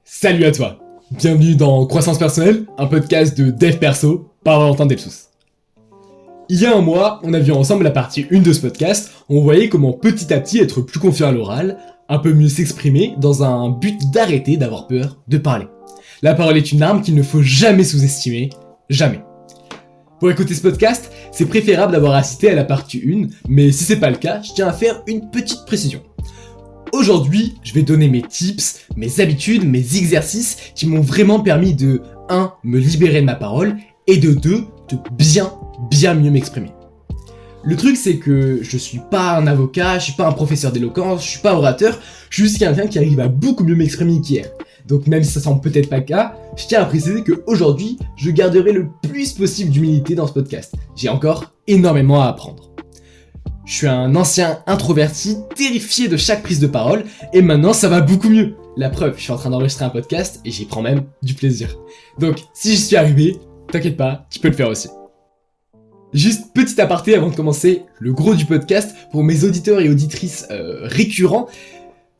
Salut à toi. Bienvenue dans Croissance Personnelle, un podcast de Dev Perso par Valentin Delsus. Il y a un mois, on a vu ensemble la partie 1 de ce podcast, on voyait comment petit à petit être plus confiant à l'oral, un peu mieux s'exprimer dans un but d'arrêter d'avoir peur de parler. La parole est une arme qu'il ne faut jamais sous-estimer, jamais. Pour écouter ce podcast, c'est préférable d'avoir assisté à la partie 1, mais si c'est pas le cas, je tiens à faire une petite précision. Aujourd'hui, je vais donner mes tips, mes habitudes, mes exercices qui m'ont vraiment permis de 1. Me libérer de ma parole et de 2. De bien mieux m'exprimer. Le truc c'est que je suis pas un avocat, je suis pas un professeur d'éloquence, je suis pas orateur, je suis juste quelqu'un qui arrive à beaucoup mieux m'exprimer qu'hier. Donc même si ça semble peut-être pas le cas, je tiens à préciser qu'aujourd'hui, je garderai le plus possible d'humilité dans ce podcast. J'ai encore énormément à apprendre. Je suis un ancien introverti, terrifié de chaque prise de parole, et maintenant ça va beaucoup mieux. La preuve, je suis en train d'enregistrer un podcast et j'y prends même du plaisir. Donc, si j'y suis arrivé, t'inquiète pas, tu peux le faire aussi. Juste petit aparté avant de commencer le gros du podcast, pour mes auditeurs et auditrices récurrents,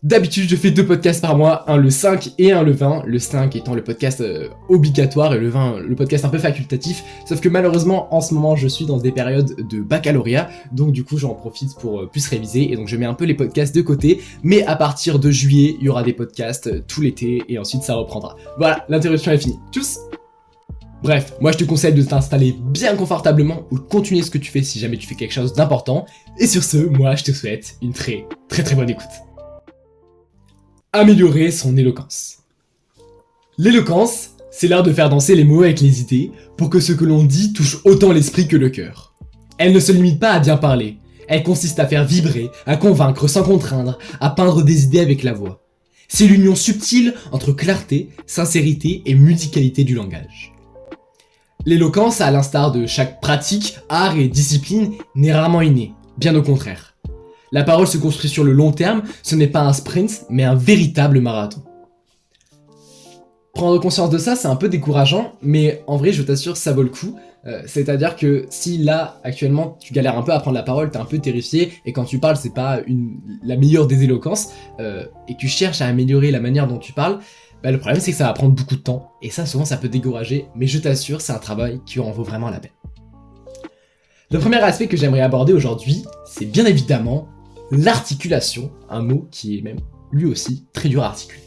d'habitude je fais 2 podcasts par mois, un le 5 et un le 20, le 5 étant le podcast obligatoire et le 20 le podcast un peu facultatif, sauf que malheureusement en ce moment je suis dans des périodes de baccalauréat, donc du coup j'en profite pour plus réviser et donc je mets un peu les podcasts de côté, mais à partir de juillet il y aura des podcasts tout l'été et ensuite ça reprendra. Voilà, l'interruption est finie, tchuss. Bref, moi je te conseille de t'installer bien confortablement ou de continuer ce que tu fais si jamais tu fais quelque chose d'important, et sur ce, moi je te souhaite une très bonne écoute. Améliorer son éloquence. L'éloquence, c'est l'art de faire danser les mots avec les idées pour que ce que l'on dit touche autant l'esprit que le cœur. Elle ne se limite pas à bien parler, elle consiste à faire vibrer, à convaincre sans contraindre, à peindre des idées avec la voix. C'est l'union subtile entre clarté, sincérité et musicalité du langage. L'éloquence, à l'instar de chaque pratique, art et discipline, n'est rarement innée, bien au contraire. La parole se construit sur le long terme, ce n'est pas un sprint, mais un véritable marathon. Prendre conscience de ça, c'est un peu décourageant, mais en vrai, je t'assure, ça vaut le coup. C'est-à-dire que si là, actuellement, tu galères un peu à prendre la parole, t'es un peu terrifié, et quand tu parles, c'est pas la meilleure des éloquences, et que tu cherches à améliorer la manière dont tu parles, bah, le problème c'est que ça va prendre beaucoup de temps, et ça souvent ça peut décourager, mais je t'assure, c'est un travail qui en vaut vraiment la peine. Le premier aspect que j'aimerais aborder aujourd'hui, c'est bien évidemment l'articulation, un mot qui est même lui aussi très dur à articuler.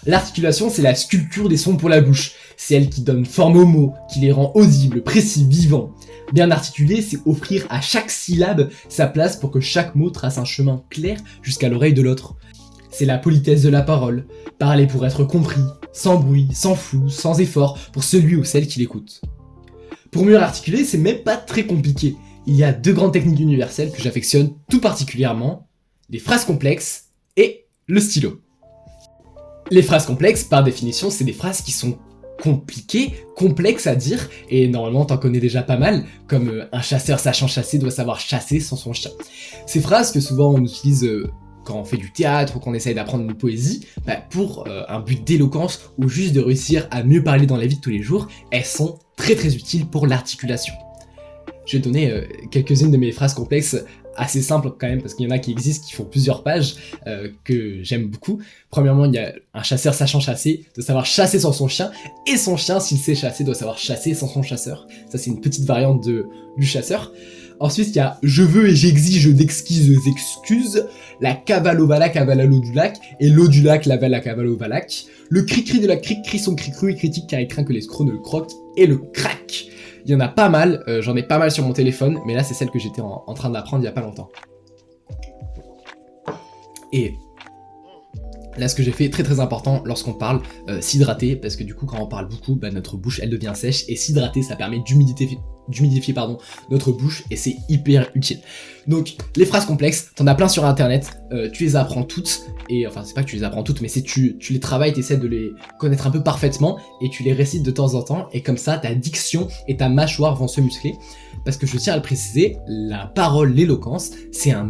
L'articulation, c'est la sculpture des sons pour la bouche, c'est elle qui donne forme aux mots, qui les rend audibles, précis, vivants. Bien articuler, c'est offrir à chaque syllabe sa place pour que chaque mot trace un chemin clair jusqu'à l'oreille de l'autre. C'est la politesse de la parole, parler pour être compris, sans bruit, sans flou, sans effort, pour celui ou celle qui l'écoute. Pour mieux articuler, c'est même pas très compliqué. Il y a 2 grandes techniques universelles que j'affectionne tout particulièrement, les phrases complexes et le stylo. Les phrases complexes, par définition, c'est des phrases qui sont compliquées, complexes à dire, et normalement t'en connais déjà pas mal, comme un chasseur sachant chasser doit savoir chasser sans son chien. Ces phrases que souvent on utilise quand on fait du théâtre ou qu'on essaye d'apprendre une poésie, pour un but d'éloquence ou juste de réussir à mieux parler dans la vie de tous les jours, elles sont très utiles pour l'articulation. Je vais donner quelques-unes de mes phrases complexes assez simples quand même, parce qu'il y en a qui existent, qui font plusieurs pages, que j'aime beaucoup. Premièrement, il y a un chasseur sachant chasser, doit savoir chasser sans son chien, et son chien, s'il sait chasser, doit savoir chasser sans son chasseur. Ça, c'est une petite variante du chasseur. Ensuite, il y a « je veux et j'exige d'exquises excuses », la cavale au valac avale à l'eau du lac, et l'eau du lac l'avale la cavale au valac. Le cri-cri de la cric crie son cri-cru et critique car il craint que les escrocs ne le croquent, et le crack. Il y en a pas mal, j'en ai pas mal sur mon téléphone, mais là c'est celle que j'étais en train d'apprendre il y a pas longtemps. Et là ce que j'ai fait, très important lorsqu'on parle, s'hydrater, parce que du coup quand on parle beaucoup, notre bouche elle devient sèche, et s'hydrater ça permet d'humidifier notre bouche, et c'est hyper utile. Donc les phrases complexes, t'en as plein sur internet, tu les apprends toutes, et enfin c'est pas que tu les apprends toutes, mais c'est tu les travailles, t'essaies de les connaître un peu parfaitement, et tu les récites de temps en temps, et comme ça ta diction et ta mâchoire vont se muscler, parce que je tiens à le préciser, la parole, l'éloquence, c'est un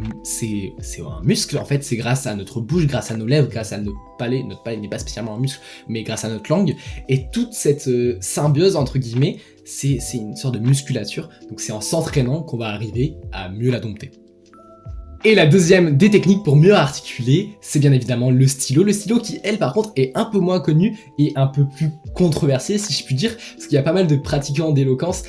muscle en fait, c'est grâce à notre bouche, grâce à nos lèvres, grâce à notre palais n'est pas spécialement un muscle, mais grâce à notre langue, et toute cette symbiose entre guillemets, c'est une sorte de musculature, donc c'est en s'entraînant qu'on va arriver à mieux la dompter. Et la deuxième des techniques pour mieux articuler, c'est bien évidemment le stylo. Le stylo qui, elle, par contre, est un peu moins connu et un peu plus controversé, si je puis dire, parce qu'il y a pas mal de pratiquants d'éloquence,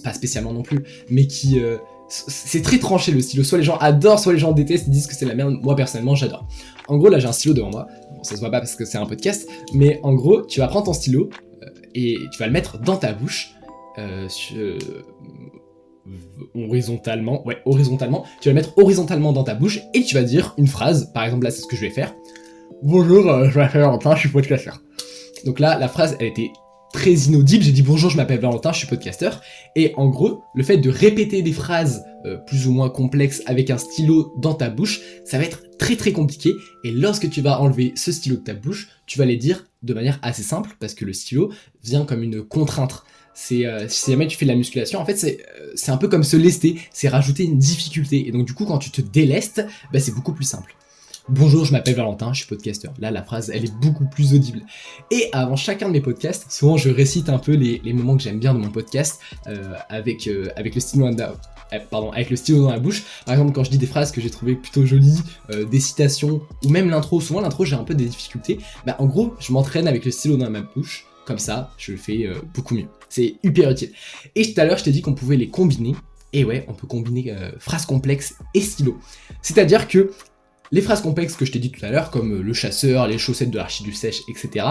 pas spécialement non plus, mais qui... c'est très tranché le stylo, soit les gens adorent, soit les gens détestent, ils disent que c'est la merde. Moi personnellement j'adore. En gros là j'ai un stylo devant moi, bon ça se voit pas parce que c'est un podcast, mais en gros tu vas prendre ton stylo et tu vas le mettre dans ta bouche, horizontalement, tu vas le mettre horizontalement dans ta bouche et tu vas dire une phrase, par exemple là c'est ce que je vais faire. Bonjour, je m'appelle Valentin, je suis podcasteur. Donc là la phrase elle était très inaudible, j'ai dit bonjour je m'appelle Valentin, je suis podcasteur, et en gros le fait de répéter des phrases plus ou moins complexes avec un stylo dans ta bouche, ça va être très très compliqué, et lorsque tu vas enlever ce stylo de ta bouche, tu vas les dire de manière assez simple, parce que le stylo vient comme une contrainte. Si jamais tu fais de la musculation, en fait c'est un peu comme se lester, c'est rajouter une difficulté, et donc du coup quand tu te délestes, bah, c'est beaucoup plus simple. Bonjour, je m'appelle Valentin, je suis podcasteur. Là, la phrase, elle est beaucoup plus audible. Et avant chacun de mes podcasts, souvent je récite un peu les moments que j'aime bien de mon podcast avec le stylo avec le stylo dans la bouche. Par exemple, quand je dis des phrases que j'ai trouvées plutôt jolies, des citations, ou même l'intro. Souvent, l'intro, j'ai un peu des difficultés. Bah, en gros, je m'entraîne avec le stylo dans ma bouche. Comme ça, je le fais beaucoup mieux. C'est hyper utile. Et tout à l'heure, je t'ai dit qu'on pouvait les combiner. Et ouais, on peut combiner phrases complexes et stylo. C'est-à-dire que les phrases complexes que je t'ai dit tout à l'heure, comme le chasseur, les chaussettes de l'Archiduc sèche, etc.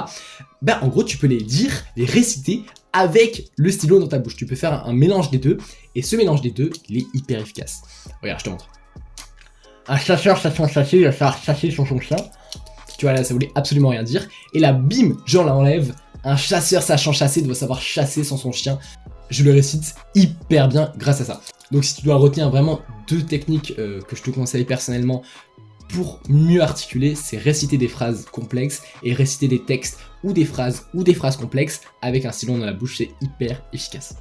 Bah en gros tu peux les dire, les réciter avec le stylo dans ta bouche. Tu peux faire un mélange des deux, et ce mélange des deux, il est hyper efficace. Regarde, je te montre. Un chasseur chasse un chassé, il va faire chasser son chien. Tu vois là, ça voulait absolument rien dire. Et là, bim, j'en l'enlève. Un chasseur sachant chasser doit savoir chasser sans son chien. Je le récite hyper bien grâce à ça. Donc si tu dois retenir vraiment deux techniques que je te conseille personnellement pour mieux articuler, c'est réciter des phrases complexes et réciter des textes ou des phrases complexes avec un stylo dans la bouche, c'est hyper efficace.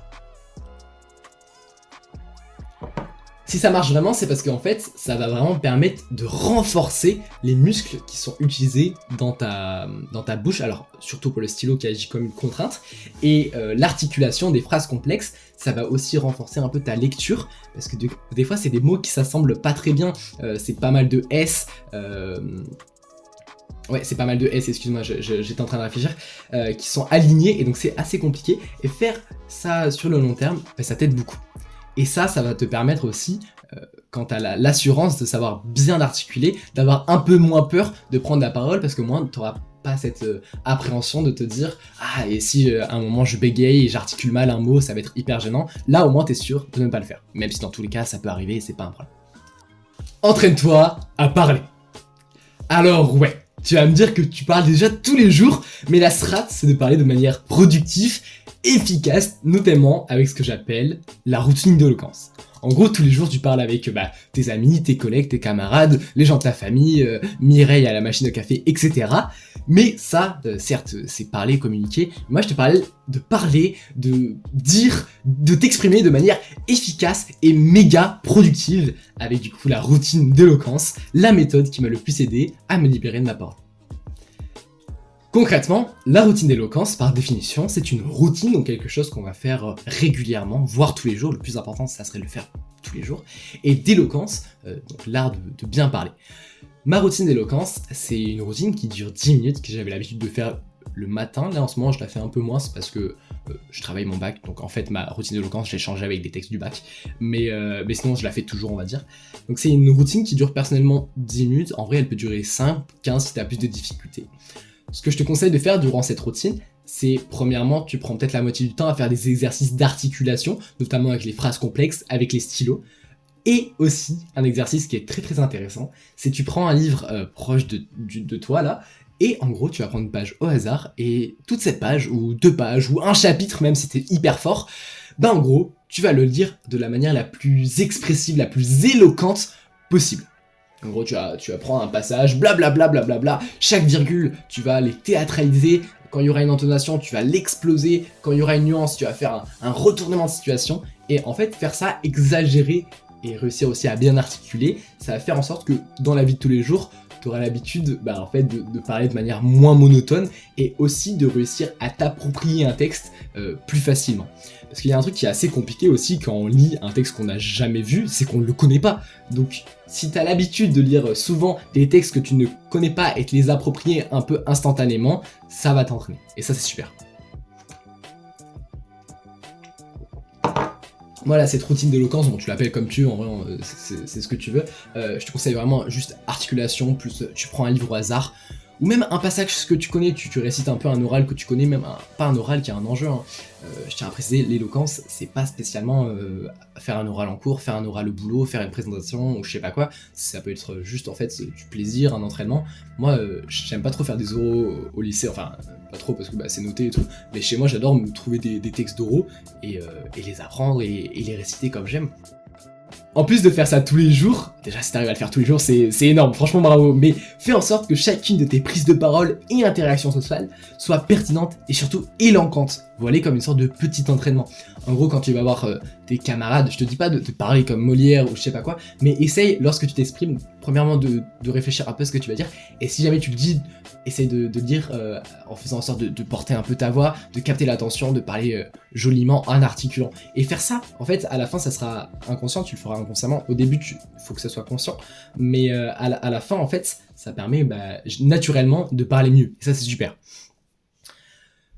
Si ça marche vraiment, c'est parce qu'en fait, ça va vraiment permettre de renforcer les muscles qui sont utilisés dans ta bouche, alors surtout pour le stylo qui agit comme une contrainte, et l'articulation des phrases complexes, ça va aussi renforcer un peu ta lecture, parce que des fois c'est des mots qui s'assemblent pas très bien, c'est pas mal de S, c'est pas mal de S, excuse-moi, j'étais en train de réfléchir, qui sont alignés, et donc c'est assez compliqué, et faire ça sur le long terme, bah, ça t'aide beaucoup. Et ça va te permettre aussi, quand tu as l'assurance de savoir bien articuler, d'avoir un peu moins peur de prendre la parole, parce que moins tu n'auras pas cette appréhension de te dire « Ah, et si à un moment je bégaye et j'articule mal un mot, ça va être hyper gênant », là au moins tu es sûr de ne pas le faire. Même si dans tous les cas ça peut arriver et c'est pas un problème. Entraîne-toi à parler. Alors ouais, tu vas me dire que tu parles déjà tous les jours, mais la strat c'est de parler de manière productive, efficace, notamment avec ce que j'appelle la routine d'éloquence. En gros, tous les jours, tu parles avec tes amis, tes collègues, tes camarades, les gens de ta famille, Mireille à la machine à café, etc. Mais ça, certes, c'est parler, communiquer. Moi, je te parlais de parler, de dire, de t'exprimer de manière efficace et méga productive avec du coup la routine d'éloquence, la méthode qui m'a le plus aidé à me libérer de ma parole. Concrètement, la routine d'éloquence, par définition, c'est une routine, donc quelque chose qu'on va faire régulièrement, voire tous les jours. Le plus important, ça serait de le faire tous les jours. Et d'éloquence, donc l'art de bien parler. Ma routine d'éloquence, c'est une routine qui dure 10 minutes, que j'avais l'habitude de faire le matin. Là, en ce moment, je la fais un peu moins, c'est parce que je travaille mon bac. Donc en fait, ma routine d'éloquence, je l'ai changée avec des textes du bac. Mais sinon, je la fais toujours, on va dire. Donc c'est une routine qui dure personnellement 10 minutes. En vrai, elle peut durer 5, 15 si tu as plus de difficultés. Ce que je te conseille de faire durant cette routine, c'est premièrement, tu prends peut-être la moitié du temps à faire des exercices d'articulation, notamment avec les phrases complexes, avec les stylos. Et aussi, un exercice qui est très très intéressant, c'est tu prends un livre proche de toi là, et en gros tu vas prendre une page au hasard, et toute cette page, ou 2 pages, ou un chapitre même si t'es hyper fort, en gros, tu vas le lire de la manière la plus expressive, la plus éloquente possible. En gros, tu vas prendre un passage, blablabla, blablabla, chaque virgule, tu vas les théâtraliser, quand il y aura une intonation, tu vas l'exploser, quand il y aura une nuance, tu vas faire un retournement de situation, et en fait, faire ça, exagérer, et réussir aussi à bien articuler, ça va faire en sorte que, dans la vie de tous les jours, tu auras l'habitude en fait de parler de manière moins monotone et aussi de réussir à t'approprier un texte plus facilement. Parce qu'il y a un truc qui est assez compliqué aussi quand on lit un texte qu'on n'a jamais vu, c'est qu'on ne le connaît pas. Donc si tu as l'habitude de lire souvent des textes que tu ne connais pas et te les approprier un peu instantanément, ça va t'entraîner. Et ça c'est super. Voilà, cette routine d'éloquence, bon tu l'appelles comme tu veux, en vrai c'est ce que tu veux. Je te conseille vraiment juste articulation, plus tu prends un livre au hasard, ou même un passage que tu connais, tu récites un peu un oral que tu connais, même pas un oral qui a un enjeu. Je tiens à préciser, l'éloquence, c'est pas spécialement faire un oral en cours, faire un oral au boulot, faire une présentation ou je sais pas quoi. Ça peut être juste en fait du plaisir, un entraînement. Moi, j'aime pas trop faire des oraux au lycée, enfin pas trop parce que c'est noté et tout, mais chez moi j'adore me trouver des textes d'oraux et les apprendre et les réciter comme j'aime. En plus de faire ça tous les jours, déjà si t'arrives à le faire tous les jours c'est énorme, franchement bravo, mais fais en sorte que chacune de tes prises de parole et interactions sociales soit pertinente et surtout éloquente. Voilà, comme une sorte de petit entraînement. En gros, quand tu vas voir tes camarades, je te dis pas de te parler comme Molière ou je sais pas quoi, mais essaye, lorsque tu t'exprimes, premièrement de réfléchir un peu à ce que tu vas dire, et si jamais tu le dis, essaye de le dire en faisant en sorte de porter un peu ta voix, de capter l'attention, de parler joliment en articulant. Et faire ça, en fait, à la fin, ça sera inconscient, tu le feras inconsciemment. Au début, il faut que ça soit conscient, mais à la fin, en fait, ça permet naturellement de parler mieux. Et ça, c'est super.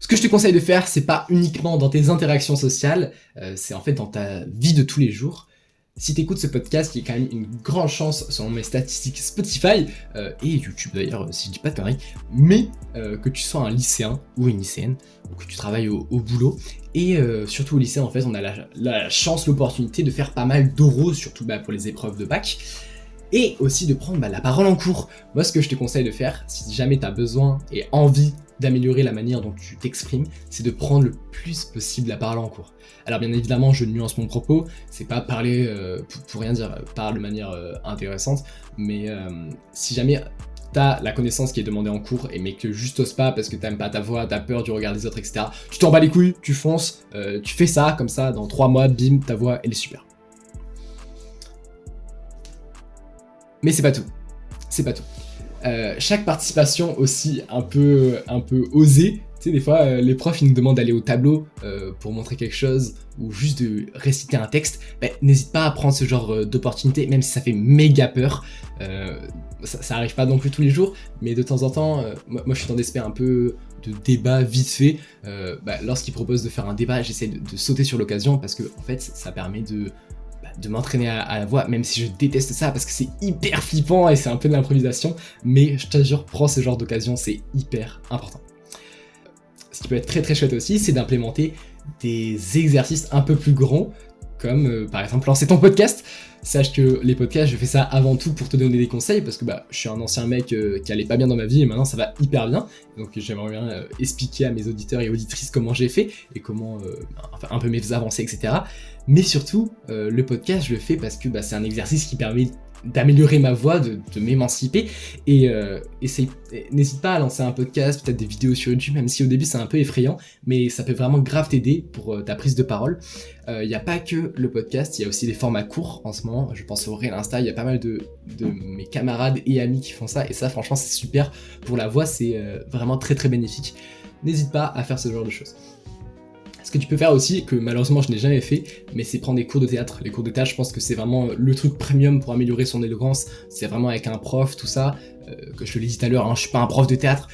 Ce que je te conseille de faire, c'est pas uniquement dans tes interactions sociales, c'est en fait dans ta vie de tous les jours. Si t'écoutes ce podcast, qui est quand même une grande chance selon mes statistiques Spotify, et YouTube d'ailleurs, si je dis pas de conneries, mais que tu sois un lycéen ou une lycéenne, ou que tu travailles au boulot, et surtout au lycée, en fait, on a la chance, l'opportunité de faire pas mal d'oraux, surtout pour les épreuves de bac, et aussi de prendre la parole en cours. Moi, ce que je te conseille de faire, si jamais t'as besoin et envie d'améliorer la manière dont tu t'exprimes, c'est de prendre le plus possible la parole en cours. Alors bien évidemment, je nuance mon propos, c'est pas parler pour rien dire, parle de manière intéressante, mais si jamais t'as la connaissance qui est demandée en cours, mais que juste t'oses pas parce que t'aimes pas ta voix, t'as peur du regard des autres, etc., tu t'en bats les couilles, tu fonces, tu fais ça, comme ça, dans 3 mois, bim, ta voix, elle est super. Mais c'est pas tout. C'est pas tout. Chaque participation aussi un peu osée, tu sais, des fois les profs ils nous demandent d'aller au tableau pour montrer quelque chose ou juste de réciter un texte, n'hésite pas à prendre ce genre d'opportunité, même si ça fait méga peur. Ça arrive pas non plus tous les jours, mais de temps en temps, moi je suis dans des aspects un peu de débat vite fait. Lorsqu'ils proposent de faire un débat, j'essaie de sauter sur l'occasion parce que en fait ça permet de m'entraîner à la voix, même si je déteste ça parce que c'est hyper flippant et c'est un peu de l'improvisation, mais je te jure, prends ce genre d'occasion, c'est hyper important. Ce qui peut être très très chouette aussi, c'est d'implémenter des exercices un peu plus grands, comme par exemple lancer ton podcast. Sache que les podcasts, je fais ça avant tout pour te donner des conseils, parce que je suis un ancien mec qui allait pas bien dans ma vie, et maintenant ça va hyper bien. Donc j'aimerais bien expliquer à mes auditeurs et auditrices comment j'ai fait, et comment, un peu mes avancées, etc. Mais surtout, le podcast, je le fais parce que c'est un exercice qui permet d'améliorer ma voix, de m'émanciper, et n'hésite pas à lancer un podcast, peut-être des vidéos sur YouTube, même si au début c'est un peu effrayant, mais ça peut vraiment grave t'aider pour ta prise de parole. Il n'y a pas que le podcast, il y a aussi des formats courts en ce moment, je pense au Reel Insta, il y a pas mal de mes camarades et amis qui font ça, et ça franchement c'est super pour la voix, c'est vraiment très très bénéfique. N'hésite pas à faire ce genre de choses. Ce que tu peux faire aussi, que malheureusement je n'ai jamais fait, mais c'est prendre des cours de théâtre. Les cours de théâtre, je pense que c'est vraiment le truc premium pour améliorer son éloquence. C'est vraiment avec un prof, tout ça. Que je te l'ai dit tout à l'heure, je suis pas un prof de théâtre,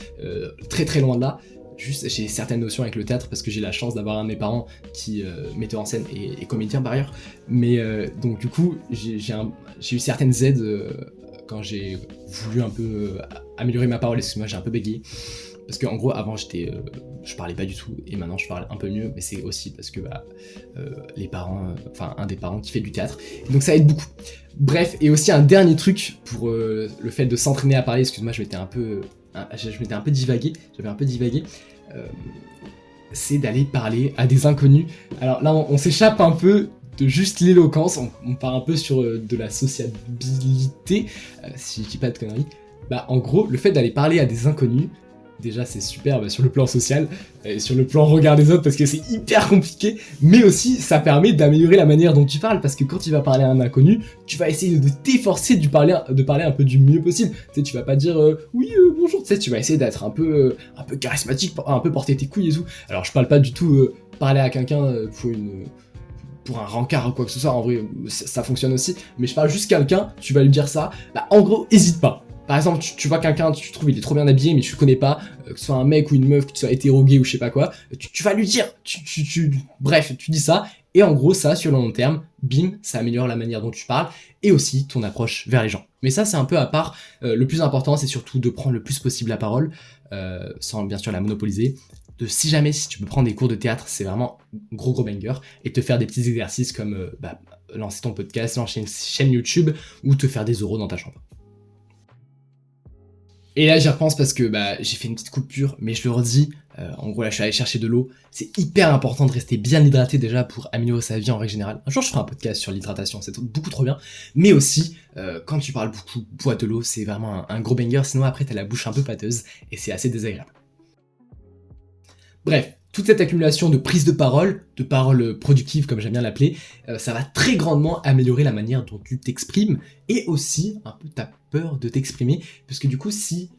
très très loin de là. Juste, j'ai certaines notions avec le théâtre parce que j'ai la chance d'avoir un de mes parents qui metteur en scène et comédien par ailleurs. Mais donc du coup, j'ai eu certaines aides quand j'ai voulu un peu améliorer ma parole. Excuse-moi, j'ai un peu bégayé. Parce qu'en gros, avant, je parlais pas du tout, et maintenant je parle un peu mieux, mais c'est aussi parce que les parents, un des parents qui fait du théâtre, et donc ça aide beaucoup. Bref, et aussi un dernier truc pour le fait de s'entraîner à parler, excuse-moi, je m'étais un peu divagué, c'est d'aller parler à des inconnus. Alors là, on s'échappe un peu de juste l'éloquence, on part un peu sur de la sociabilité, si je dis pas de conneries. En gros, le fait d'aller parler à des inconnus, déjà c'est super sur le plan social, et sur le plan regard des autres parce que c'est hyper compliqué, mais aussi ça permet d'améliorer la manière dont tu parles, parce que quand tu vas parler à un inconnu, tu vas essayer de t'efforcer de parler un peu du mieux possible. Tu sais, tu vas pas dire oui bonjour, tu sais, tu vas essayer d'être un peu charismatique, un peu porter tes couilles et tout. Alors je parle pas du tout parler à quelqu'un pour un rencard ou quoi que ce soit, en vrai ça fonctionne aussi, mais je parle juste quelqu'un, tu vas lui dire ça, bah en gros hésite pas. Par exemple, tu vois quelqu'un, tu trouves il est trop bien habillé, mais tu le connais pas, que ce soit un mec ou une meuf, que tu sois hétéro, gay ou je sais pas quoi, tu vas lui dire, bref, tu dis ça, et en gros, ça, sur le long terme, bim, ça améliore la manière dont tu parles, et aussi ton approche vers les gens. Mais ça, c'est un peu à part, le plus important, c'est surtout de prendre le plus possible la parole, sans bien sûr la monopoliser, si tu peux prendre des cours de théâtre, c'est vraiment gros banger, et te faire des petits exercices comme lancer ton podcast, lancer une chaîne YouTube, ou te faire des oraux dans ta chambre. Et là j'y repense parce que j'ai fait une petite coupure, mais je le redis, en gros là je suis allé chercher de l'eau, c'est hyper important de rester bien hydraté déjà pour améliorer sa vie en règle générale. Un jour je ferai un podcast sur l'hydratation, c'est beaucoup trop bien, mais aussi quand tu parles beaucoup, bois de l'eau, c'est vraiment un gros banger, sinon après t'as la bouche un peu pâteuse et c'est assez désagréable. Bref, toute cette accumulation de prise de paroles productives comme j'aime bien l'appeler, ça va très grandement améliorer la manière dont tu t'exprimes et aussi un peu ta peur de t'exprimer, parce que du coup si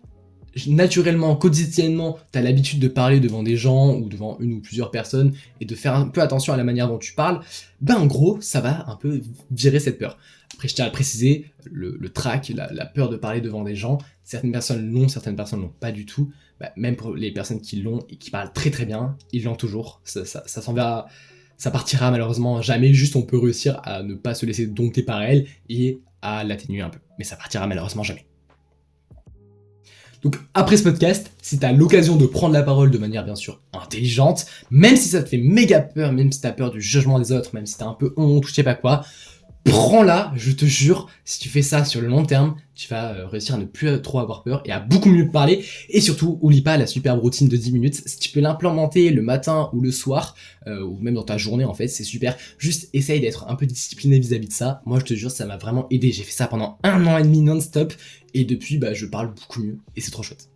naturellement, quotidiennement, t'as l'habitude de parler devant des gens ou devant une ou plusieurs personnes et de faire un peu attention à la manière dont tu parles, en gros ça va un peu virer cette peur. Après je tiens à le préciser, le trac, la peur de parler devant des gens, certaines personnes l'ont, certaines personnes l'ont pas du tout. Même pour les personnes qui l'ont et qui parlent très très bien, ils l'ont toujours. Ça s'en va, ça partira malheureusement jamais. Juste on peut réussir à ne pas se laisser dompter par elle et à l'atténuer un peu. Mais ça partira malheureusement jamais. Donc après ce podcast, si t'as l'occasion de prendre la parole de manière bien sûr intelligente, même si ça te fait méga peur, même si t'as peur du jugement des autres, même si t'as un peu honte ou je sais pas quoi, prends-la, je te jure, si tu fais ça sur le long terme, tu vas réussir à ne plus trop avoir peur et à beaucoup mieux parler. Et surtout, oublie pas la superbe routine de 10 minutes. Si tu peux l'implémenter le matin ou le soir, ou même dans ta journée en fait, c'est super. Juste essaye d'être un peu discipliné vis-à-vis de ça. Moi je te jure, ça m'a vraiment aidé. J'ai fait ça pendant 1 an et demi non-stop. Et depuis, je parle beaucoup mieux. Et c'est trop chouette.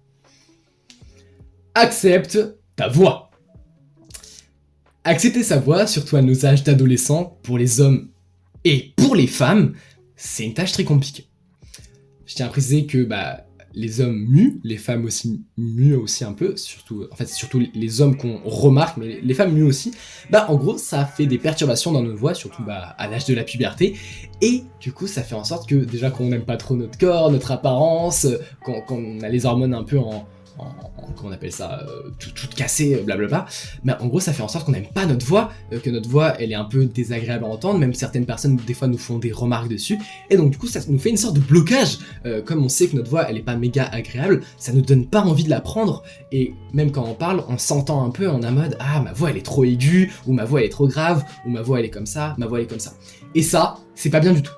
Accepte ta voix. Accepter sa voix, surtout à nos âges d'adolescents, pour les hommes et pour les femmes, c'est une tâche très compliquée. Je tiens à préciser que les hommes muent, les femmes aussi muent aussi un peu, surtout, en fait c'est surtout les hommes qu'on remarque, mais les femmes muent aussi. En gros ça fait des perturbations dans notre voix, surtout à l'âge de la puberté, et du coup ça fait en sorte que déjà qu'on n'aime pas trop notre corps, notre apparence, qu'on a les hormones un peu comment on appelle ça, tout cassé, blablabla, en gros ça fait en sorte qu'on n'aime pas notre voix, que notre voix elle est un peu désagréable à entendre, même certaines personnes des fois nous font des remarques dessus, et donc du coup ça nous fait une sorte de blocage, comme on sait que notre voix elle est pas méga agréable, ça nous donne pas envie de la prendre, et même quand on parle, on s'entend un peu, on est en mode ah ma voix elle est trop aiguë, ou ma voix elle est trop grave, ou ma voix elle est comme ça, ma voix elle est comme ça, et ça c'est pas bien du tout.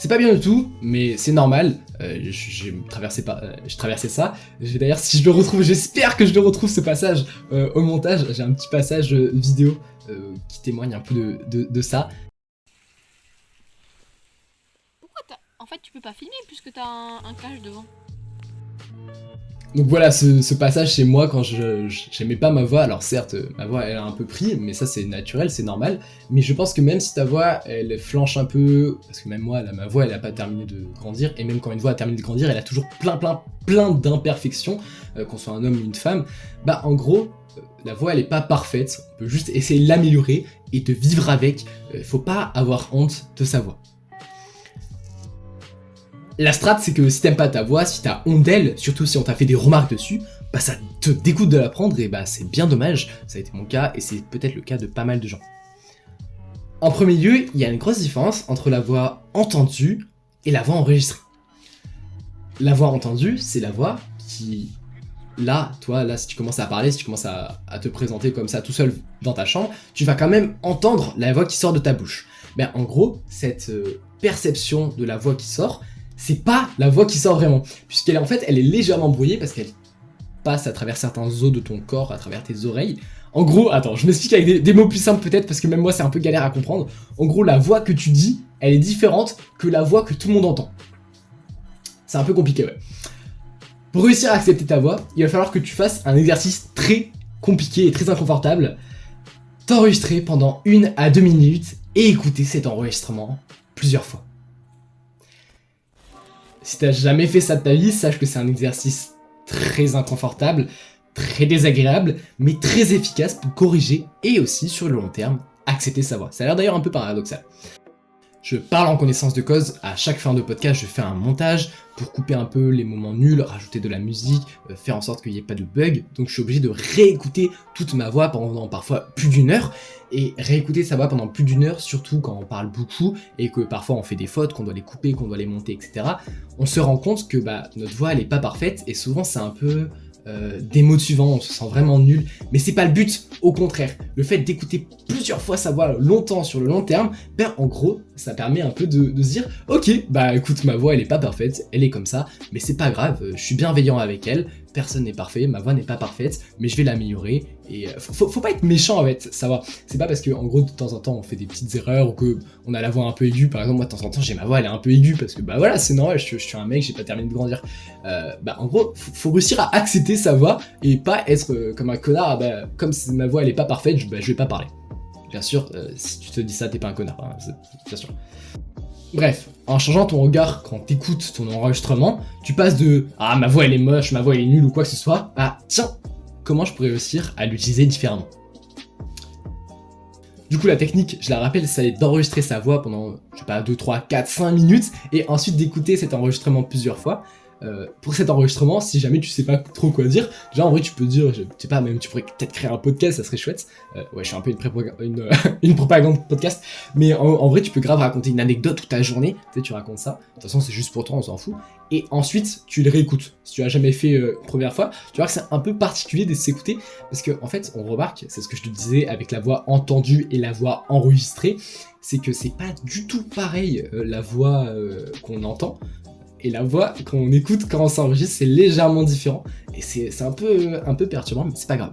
C'est pas bien du tout, mais c'est normal, j'ai traversé ça. D'ailleurs, si je le retrouve, j'espère que je le retrouve ce passage au montage, j'ai un petit passage vidéo qui témoigne un peu de ça. Pourquoi en fait, tu peux pas filmer puisque t'as un cache devant. Donc voilà, ce passage c'est moi quand j'aimais pas ma voix. Alors certes, ma voix elle a un peu pris, mais ça c'est naturel, c'est normal. Mais je pense que même si ta voix elle flanche un peu, parce que même moi là, ma voix elle a pas terminé de grandir, et même quand une voix a terminé de grandir, elle a toujours plein d'imperfections, qu'on soit un homme ou une femme. En gros, la voix elle est pas parfaite, on peut juste essayer de l'améliorer et de vivre avec. Faut pas avoir honte de sa voix. La strat, c'est que si t'aimes pas ta voix, si t'as honte d'elle, surtout si on t'a fait des remarques dessus, ça te dégoûte de l'apprendre et c'est bien dommage, ça a été mon cas et c'est peut-être le cas de pas mal de gens. En premier lieu, il y a une grosse différence entre la voix entendue et la voix enregistrée. La voix entendue, c'est la voix qui, là, si tu commences à parler, si tu commences à te présenter comme ça tout seul dans ta chambre, tu vas quand même entendre la voix qui sort de ta bouche. En gros, cette perception de la voix qui sort, c'est pas la voix qui sort vraiment, puisqu'elle elle est légèrement brouillée parce qu'elle passe à travers certains os de ton corps, à travers tes oreilles. En gros, attends, je m'explique avec des mots plus simples peut-être, parce que même moi c'est un peu galère à comprendre. En gros, la voix que tu dis, elle est différente que la voix que tout le monde entend. C'est un peu compliqué, ouais. Pour réussir à accepter ta voix, il va falloir que tu fasses un exercice très compliqué et très inconfortable. T'enregistrer pendant 1 à 2 minutes et écouter cet enregistrement plusieurs fois. Si t'as jamais fait ça de ta vie, sache que c'est un exercice très inconfortable, très désagréable, mais très efficace pour corriger et aussi sur le long terme accepter sa voix. Ça a l'air d'ailleurs un peu paradoxal. Je parle en connaissance de cause, à chaque fin de podcast je fais un montage pour couper un peu les moments nuls, rajouter de la musique, faire en sorte qu'il n'y ait pas de bugs, donc je suis obligé de réécouter toute ma voix pendant parfois plus d'1 heure, et réécouter sa voix pendant plus d'1 heure, surtout quand on parle beaucoup, et que parfois on fait des fautes, qu'on doit les couper, qu'on doit les monter, etc. On se rend compte que notre voix elle est pas parfaite, et souvent c'est un peu démotivant, on se sent vraiment nul, mais c'est pas le but, au contraire. Le fait d'écouter plusieurs fois sa voix longtemps sur le long terme, en gros, ça permet un peu de se dire ok, écoute, ma voix elle est pas parfaite, elle est comme ça, mais c'est pas grave, je suis bienveillant avec elle, personne n'est parfait, ma voix n'est pas parfaite, mais je vais l'améliorer, et faut pas être méchant avec sa voix. C'est pas parce que, en gros, de temps en temps on fait des petites erreurs, ou que on a la voix un peu aiguë, par exemple, moi de temps en temps j'ai ma voix elle est un peu aiguë, parce que voilà, c'est normal, je suis un mec, j'ai pas terminé de grandir. En gros, faut réussir à accepter sa voix, et pas être comme un connard, comme ma voix elle est pas parfaite, je vais pas parler. Bien sûr, si tu te dis ça, t'es pas un connard, hein, bien sûr. Bref, en changeant ton regard quand t'écoutes ton enregistrement, tu passes de « Ah, ma voix elle est moche, ma voix elle est nulle » ou quoi que ce soit, à « Tiens, comment je pourrais réussir à l'utiliser différemment ?» Du coup, la technique, je la rappelle, c'est d'enregistrer sa voix pendant, 2, 3, 4, 5 minutes, et ensuite d'écouter cet enregistrement plusieurs fois. Pour cet enregistrement, si jamais tu sais pas trop quoi dire, déjà en vrai tu peux dire, je sais pas, même tu pourrais peut-être créer un podcast, ça serait chouette. Ouais, je suis un peu une propagande podcast, mais en vrai tu peux grave raconter une anecdote toute ta journée, tu racontes ça, de toute façon c'est juste pour toi, on s'en fout, et ensuite tu le réécoutes. Si tu l'as jamais fait première fois, tu vois que c'est un peu particulier de s'écouter, parce que en fait on remarque, c'est ce que je te disais avec la voix entendue et la voix enregistrée, c'est que c'est pas du tout pareil la voix qu'on entend. Et la voix qu'on écoute quand on s'enregistre, c'est légèrement différent. Et c'est un peu perturbant, mais c'est pas grave.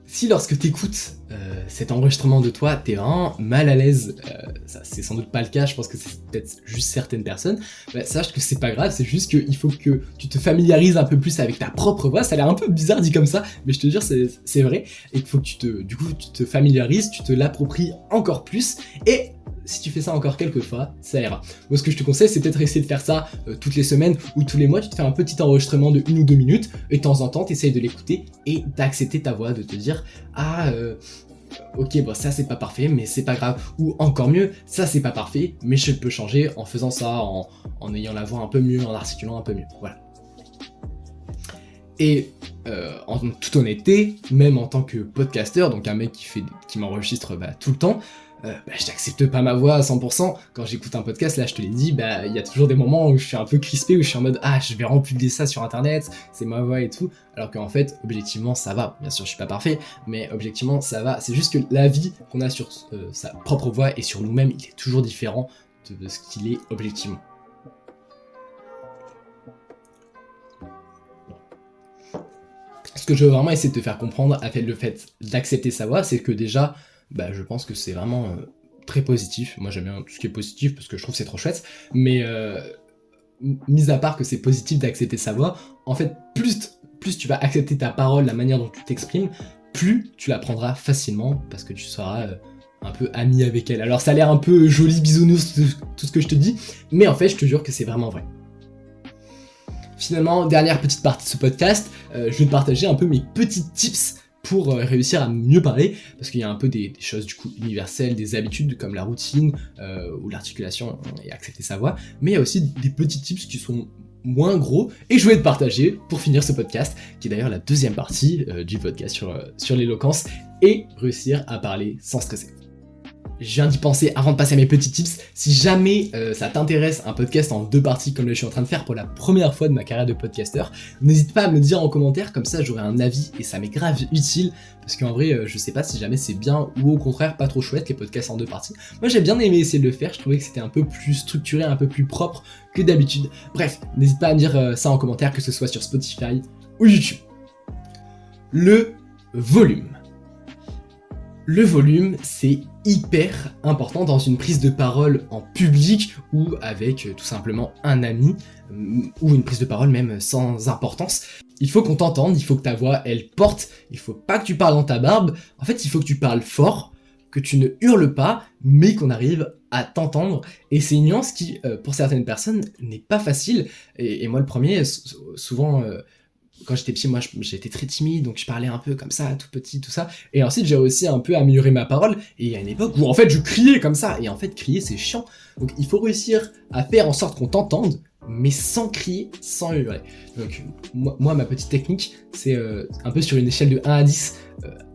Si lorsque t'écoutes cet enregistrement de toi, t'es vraiment mal à l'aise, ça c'est sans doute pas le cas, je pense que c'est peut-être juste certaines personnes, sache que c'est pas grave, c'est juste qu'il faut que tu te familiarises un peu plus avec ta propre voix. Ça a l'air un peu bizarre dit comme ça, mais je te jure c'est vrai, et qu'il faut que tu te familiarises, tu te l'appropries encore plus, et si tu fais ça encore quelques fois, ça ira. Moi, ce que je te conseille, c'est peut-être essayer de faire ça toutes les semaines ou tous les mois. Tu te fais un petit enregistrement de 1 ou 2 minutes, et de temps en temps, tu essayes de l'écouter et d'accepter ta voix, de te dire ok, ça c'est pas parfait, mais c'est pas grave. Ou encore mieux, ça c'est pas parfait, mais je peux changer en faisant ça, en ayant la voix un peu mieux, en articulant un peu mieux. Voilà. Et en toute honnêteté, même en tant que podcasteur, donc un mec qui m'enregistre tout le temps, je n'accepte pas ma voix à 100%. Quand j'écoute un podcast, là je te l'ai dit, il y a toujours des moments où je suis un peu crispé, où je suis en mode je vais republier ça sur internet, c'est ma voix et tout, alors qu'en fait, objectivement ça va. Bien sûr je suis pas parfait, mais objectivement ça va. C'est juste que l'avis qu'on a sur sa propre voix et sur nous-mêmes, il est toujours différent de ce qu'il est objectivement. Ce que je veux vraiment essayer de te faire comprendre avec le fait d'accepter sa voix, c'est que déjà, je pense que c'est vraiment très positif. Moi j'aime bien tout ce qui est positif parce que je trouve que c'est trop chouette, mais mis à part que c'est positif d'accepter sa voix, en fait plus tu vas accepter ta parole, la manière dont tu t'exprimes, plus tu l'apprendras facilement parce que tu seras un peu ami avec elle. Alors ça a l'air un peu joli, bisounours, tout ce que je te dis, mais en fait je te jure que c'est vraiment vrai. Finalement, dernière petite partie de ce podcast, je vais te partager un peu mes petits tips pour réussir à mieux parler, parce qu'il y a un peu des choses du coup universelles, des habitudes comme la routine ou l'articulation et accepter sa voix, mais il y a aussi des petits tips qui sont moins gros et que je voulais te partager pour finir ce podcast, qui est d'ailleurs la deuxième partie du podcast sur l'éloquence et réussir à parler sans stresser. Je viens d'y penser avant de passer à mes petits tips. Si jamais ça t'intéresse, un podcast en 2 parties comme je suis en train de faire pour la première fois de ma carrière de podcasteur, n'hésite pas à me le dire en commentaire, comme ça j'aurai un avis et ça m'est grave utile, parce qu'en vrai je sais pas si jamais c'est bien ou au contraire pas trop chouette les podcasts en 2 parties. Moi j'ai bien aimé essayer de le faire, je trouvais que c'était un peu plus structuré, un peu plus propre que d'habitude. Bref, n'hésite pas à me dire ça en commentaire, que ce soit sur Spotify ou YouTube. Le volume. Le volume, c'est hyper important dans une prise de parole en public ou avec tout simplement un ami, ou une prise de parole même sans importance. Il faut qu'on t'entende, il faut que ta voix, elle porte, il faut pas que tu parles dans ta barbe, en fait il faut que tu parles fort, que tu ne hurles pas, mais qu'on arrive à t'entendre, et c'est une nuance qui, pour certaines personnes, n'est pas facile, et moi le premier, souvent... quand j'étais petit, moi j'étais très timide, donc je parlais un peu comme ça, tout petit, tout ça. Et ensuite j'ai aussi un peu amélioré ma parole. Et il y a une époque où en fait je criais comme ça. Et en fait crier c'est chiant. Donc il faut réussir à faire en sorte qu'on t'entende, mais sans crier, sans hurler. Donc moi ma petite technique, c'est un peu sur une échelle de 1 à 10.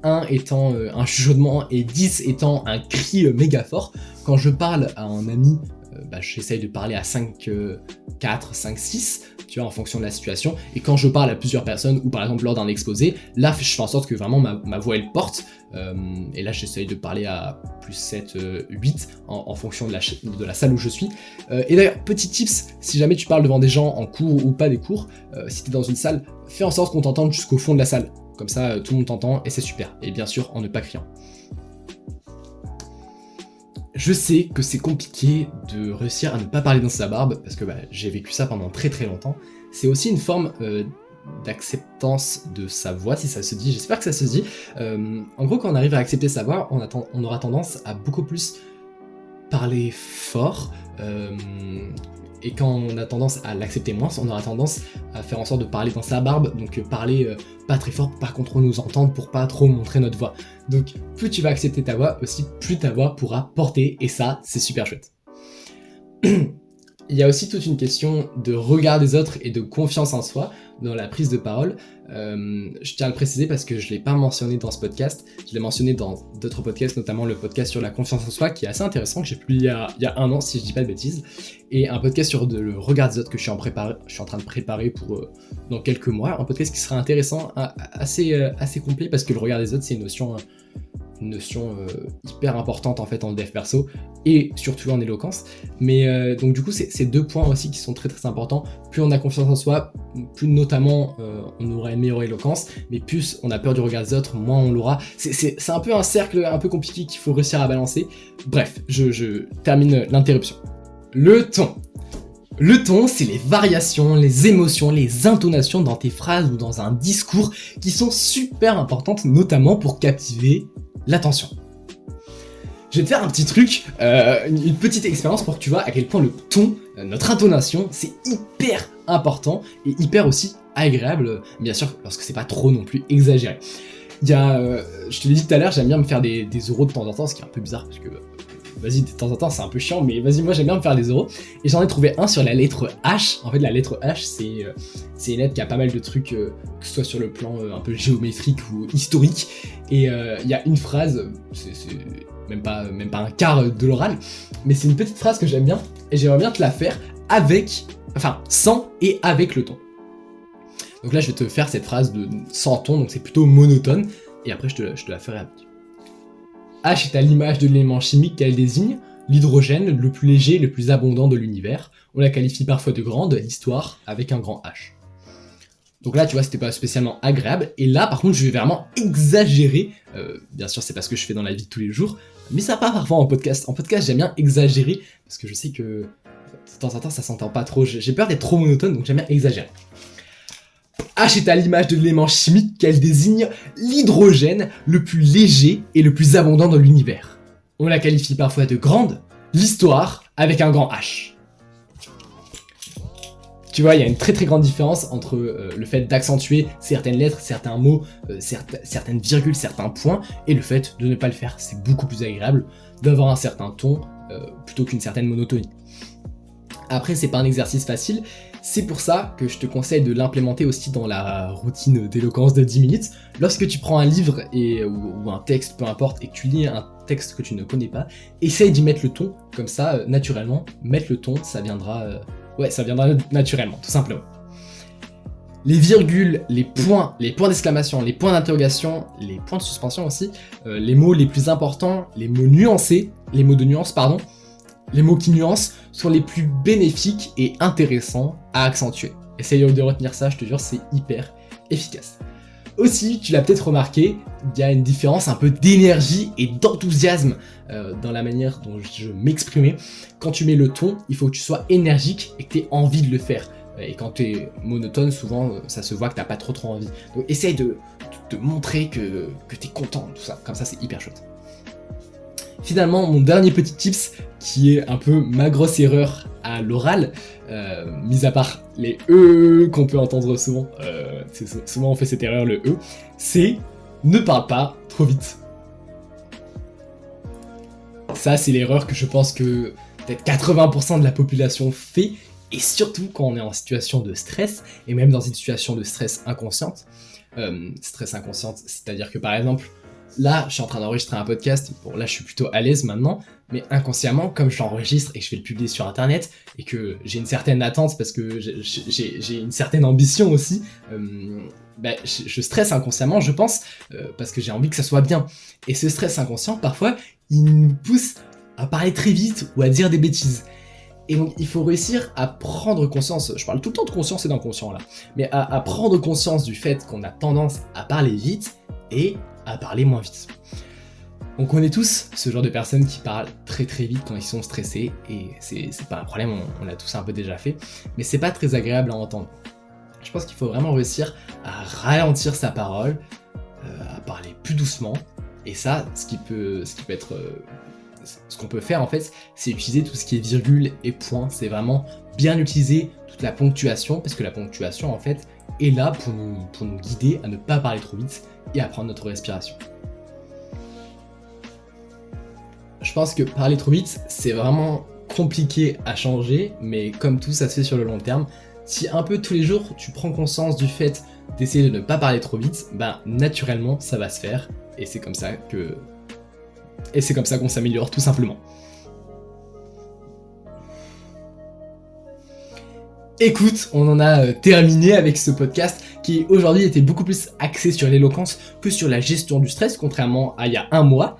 1 étant un chuchotement et 10 étant un cri méga fort. Quand je parle à un ami, j'essaye de parler à 5, 4, 5, 6, tu vois, en fonction de la situation. Et quand je parle à plusieurs personnes, ou par exemple lors d'un exposé, là je fais en sorte que vraiment ma voix elle porte. Et là j'essaye de parler à plus 7, 8 en fonction de la salle où je suis. Et d'ailleurs, petit tips, si jamais tu parles devant des gens en cours ou pas des cours, si t'es dans une salle, fais en sorte qu'on t'entende jusqu'au fond de la salle. Comme ça, tout le monde t'entend et c'est super. Et bien sûr, en ne pas criant. Je sais que c'est compliqué de réussir à ne pas parler dans sa barbe, parce que j'ai vécu ça pendant très très longtemps. C'est aussi une forme d'acceptance de sa voix, si ça se dit, j'espère que ça se dit. En gros, quand on arrive à accepter sa voix, on aura tendance à beaucoup plus parler fort, et quand on a tendance à l'accepter moins, on aura tendance à faire en sorte de parler dans sa barbe, donc parler pas très fort pour pas qu'on trop nous entende, pour pas trop montrer notre voix. Donc plus tu vas accepter ta voix, aussi plus ta voix pourra porter, et ça, c'est super chouette. Il y a aussi toute une question de regard des autres et de confiance en soi dans la prise de parole. Je tiens à le préciser parce que je ne l'ai pas mentionné dans ce podcast, je l'ai mentionné dans d'autres podcasts, notamment le podcast sur la confiance en soi qui est assez intéressant, que j'ai publié il y a 1 an si je dis pas de bêtises, et un podcast sur le regard des autres que je suis en train de préparer pour dans quelques mois, un podcast qui sera intéressant, assez complet, parce que le regard des autres c'est une notion hyper importante en fait en dev perso et surtout en éloquence, mais donc du coup c'est 2 points aussi qui sont très très importants. Plus on a confiance en soi, plus notamment on aura une meilleure éloquence, mais plus on a peur du regard des autres, moins on l'aura. C'est un peu un cercle un peu compliqué qu'il faut réussir à balancer. Bref, je termine l'interruption. Le ton, c'est les variations, les émotions, les intonations dans tes phrases ou dans un discours qui sont super importantes, notamment pour captiver l'attention. Je vais te faire un petit truc, une petite expérience pour que tu vois à quel point le ton, notre intonation, c'est hyper important et hyper aussi agréable, bien sûr lorsque c'est pas trop non plus exagéré. Il y a, je te l'ai dit tout à l'heure, j'aime bien me faire des euros de temps en temps, ce qui est un peu bizarre parce que vas-y, de temps en temps c'est un peu chiant, mais vas-y, moi j'aime bien me faire des euros. Et j'en ai trouvé un sur la lettre H. En fait, la lettre H, c'est une lettre qui a pas mal de trucs, que ce soit sur le plan un peu géométrique ou historique. Et il y a une phrase, c'est même pas un quart de l'oral, mais c'est une petite phrase que j'aime bien, et j'aimerais bien te la faire sans et avec le ton. Donc là, je vais te faire cette phrase sans ton, donc c'est plutôt monotone, et après je te la ferai avec. H est à l'image de l'élément chimique qu'elle désigne, l'hydrogène, le plus léger et le plus abondant de l'univers. On la qualifie parfois de grande, l'histoire, avec un grand H. Donc là, tu vois, c'était pas spécialement agréable, et là, par contre, je vais vraiment exagérer. Bien sûr, c'est pas ce que je fais dans la vie de tous les jours, mais ça part parfois en podcast. En podcast, j'aime bien exagérer, parce que je sais que de temps en temps, ça s'entend pas trop. J'ai peur d'être trop monotone, donc j'aime bien exagérer. H est à l'image de l'élément chimique qu'elle désigne, l'hydrogène, le plus léger et le plus abondant dans l'univers. On la qualifie parfois de grande, l'histoire, avec un grand H. Tu vois, il y a une très très grande différence entre le fait d'accentuer certaines lettres, certains mots, certaines virgules, certains points, et le fait de ne pas le faire. C'est beaucoup plus agréable d'avoir un certain ton plutôt qu'une certaine monotonie. Après, c'est pas un exercice facile, c'est pour ça que je te conseille de l'implémenter aussi dans la routine d'éloquence de 10 minutes. Lorsque tu prends un livre ou un texte, peu importe, et que tu lis un texte que tu ne connais pas, essaye d'y mettre le ton, comme ça, naturellement, mettre le ton, ça viendra naturellement, tout simplement. Les virgules, les points d'exclamation, les points d'interrogation, les points de suspension aussi, les mots les plus importants, les mots nuancés, les mots de nuance, pardon, les mots qui nuancent sont les plus bénéfiques et intéressants à accentuer. Essaye de retenir ça, je te jure, c'est hyper efficace. Aussi, tu l'as peut-être remarqué, il y a une différence un peu d'énergie et d'enthousiasme dans la manière dont je m'exprimais. Quand tu mets le ton, il faut que tu sois énergique et que tu aies envie de le faire. Et quand tu es monotone, souvent, ça se voit que tu n'as pas trop envie. Donc essaye de montrer que tu es content de tout ça. Comme ça, c'est hyper chouette. Finalement, mon dernier petit tips, qui est un peu ma grosse erreur à l'oral, mis à part les E qu'on peut entendre souvent, souvent on fait cette erreur, le E, c'est ne parle pas trop vite. Ça, c'est l'erreur que je pense que peut-être 80% de la population fait, et surtout quand on est en situation de stress, et même dans une situation de stress inconsciente. Stress inconsciente, c'est-à-dire que par exemple, là, je suis en train d'enregistrer un podcast, bon là je suis plutôt à l'aise maintenant, mais inconsciemment, comme je l'enregistre et que je vais le publier sur internet, et que j'ai une certaine attente parce que j'ai une certaine ambition aussi, je stresse inconsciemment, je pense, parce que j'ai envie que ça soit bien. Et ce stress inconscient, parfois, il nous pousse à parler très vite ou à dire des bêtises. Et donc il faut réussir à prendre conscience, je parle tout le temps de conscience et d'inconscient là, mais à prendre conscience du fait qu'on a tendance à parler vite et à parler moins vite. On connaît tous ce genre de personnes qui parlent très très vite quand ils sont stressés, et c'est pas un problème, on l'a tous un peu déjà fait, mais c'est pas très agréable à entendre. Je pense qu'il faut vraiment réussir à ralentir sa parole, à parler plus doucement, et ça, ce qu'on peut faire en fait, c'est utiliser tout ce qui est virgule et point. C'est vraiment bien utiliser toute la ponctuation, parce que la ponctuation en fait est là pour nous guider à ne pas parler trop vite et à prendre notre respiration. Je pense que parler trop vite, c'est vraiment compliqué à changer, mais comme tout, ça se fait sur le long terme. Si un peu tous les jours, tu prends conscience du fait d'essayer de ne pas parler trop vite, naturellement, ça va se faire, et c'est comme ça qu'on s'améliore tout simplement. Écoute, on en a terminé avec ce podcast qui aujourd'hui était beaucoup plus axé sur l'éloquence que sur la gestion du stress, contrairement à il y a un mois.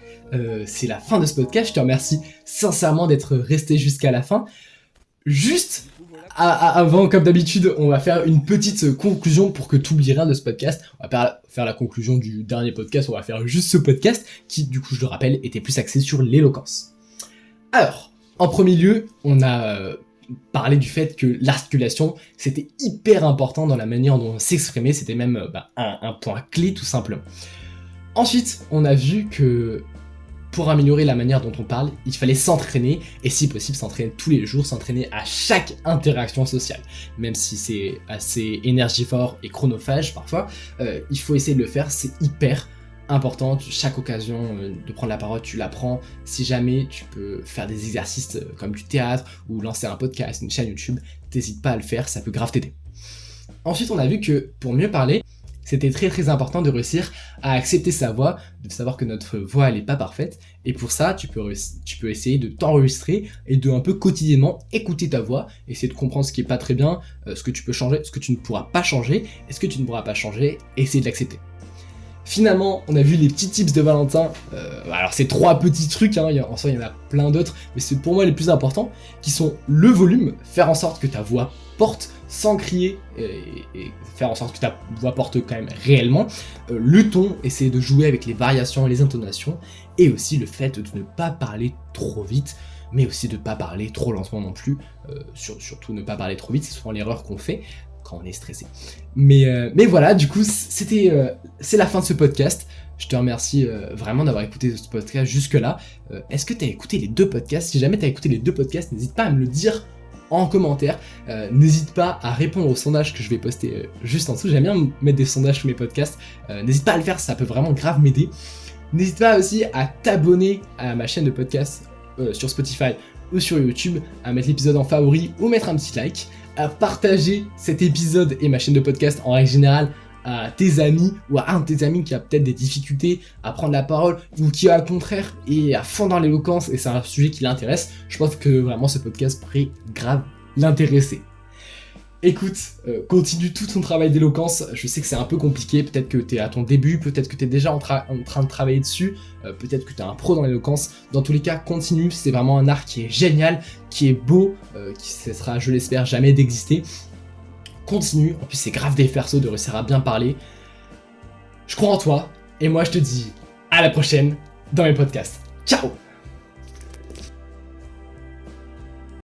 C'est la fin de ce podcast, je te remercie sincèrement d'être resté jusqu'à la fin. Juste avant, comme d'habitude, on va faire une petite conclusion pour que tu n'oublies rien de ce podcast. On va pas faire la conclusion du dernier podcast, on va faire juste ce podcast qui, du coup, je le rappelle, était plus axé sur l'éloquence. Alors, en premier lieu, on a parlé du fait que l'articulation, c'était hyper important dans la manière dont on s'exprimait, c'était même un point clé tout simplement. Ensuite, on a vu que pour améliorer la manière dont on parle, il fallait s'entraîner, et si possible s'entraîner tous les jours, s'entraîner à chaque interaction sociale. Même si c'est assez énergivore et chronophage parfois, il faut essayer de le faire, c'est hyper important. Chaque occasion de prendre la parole, tu la prends. Si jamais tu peux faire des exercices comme du théâtre, ou lancer un podcast, une chaîne YouTube, t'hésites pas à le faire, ça peut grave t'aider. Ensuite, on a vu que pour mieux parler, c'était très très important de réussir à accepter sa voix, de savoir que notre voix elle est pas parfaite, et pour ça tu peux essayer de t'enregistrer et de un peu quotidiennement écouter ta voix, essayer de comprendre ce qui est pas très bien, ce que tu peux changer, ce que tu ne pourras pas changer, et ce que tu ne pourras pas changer, essayer de l'accepter. Finalement, on a vu les petits tips de Valentin, alors c'est 3 petits trucs, en soi il y en a plein d'autres, mais c'est pour moi les plus importants, qui sont le volume, faire en sorte que ta voix porte sans crier, et faire en sorte que ta voix porte quand même réellement, le ton, essayer de jouer avec les variations et les intonations, et aussi le fait de ne pas parler trop vite, mais aussi de ne pas parler trop lentement non plus, surtout ne pas parler trop vite, c'est souvent l'erreur qu'on fait quand on est stressé. Mais voilà, du coup, c'est la fin de ce podcast. Je te remercie vraiment d'avoir écouté ce podcast jusque-là. Est-ce que tu as écouté les 2 podcasts? Si jamais tu as écouté les 2 podcasts, n'hésite pas à me le dire en commentaire. N'hésite pas à répondre au sondage que je vais poster juste en dessous. J'aime bien mettre des sondages sur mes podcasts. N'hésite pas à le faire, ça peut vraiment grave m'aider. N'hésite pas aussi à t'abonner à ma chaîne de podcast sur Spotify ou sur YouTube, à mettre l'épisode en favori ou mettre un petit like, à partager cet épisode et ma chaîne de podcast en règle générale à tes amis ou à un de tes amis qui a peut-être des difficultés à prendre la parole ou qui au contraire est à fond dans l'éloquence et c'est un sujet qui l'intéresse. Je pense que vraiment ce podcast pourrait grave l'intéresser. Écoute, continue tout ton travail d'éloquence, je sais que c'est un peu compliqué, peut-être que t'es à ton début, peut-être que t'es déjà en train de travailler dessus, peut-être que t'es un pro dans l'éloquence, dans tous les cas, continue, c'est vraiment un art qui est génial, qui est beau, qui cessera, je l'espère, jamais d'exister. Continue, en plus c'est grave des persos de réussir à bien parler. je crois en toi, et moi je te dis à la prochaine dans mes podcasts. Ciao!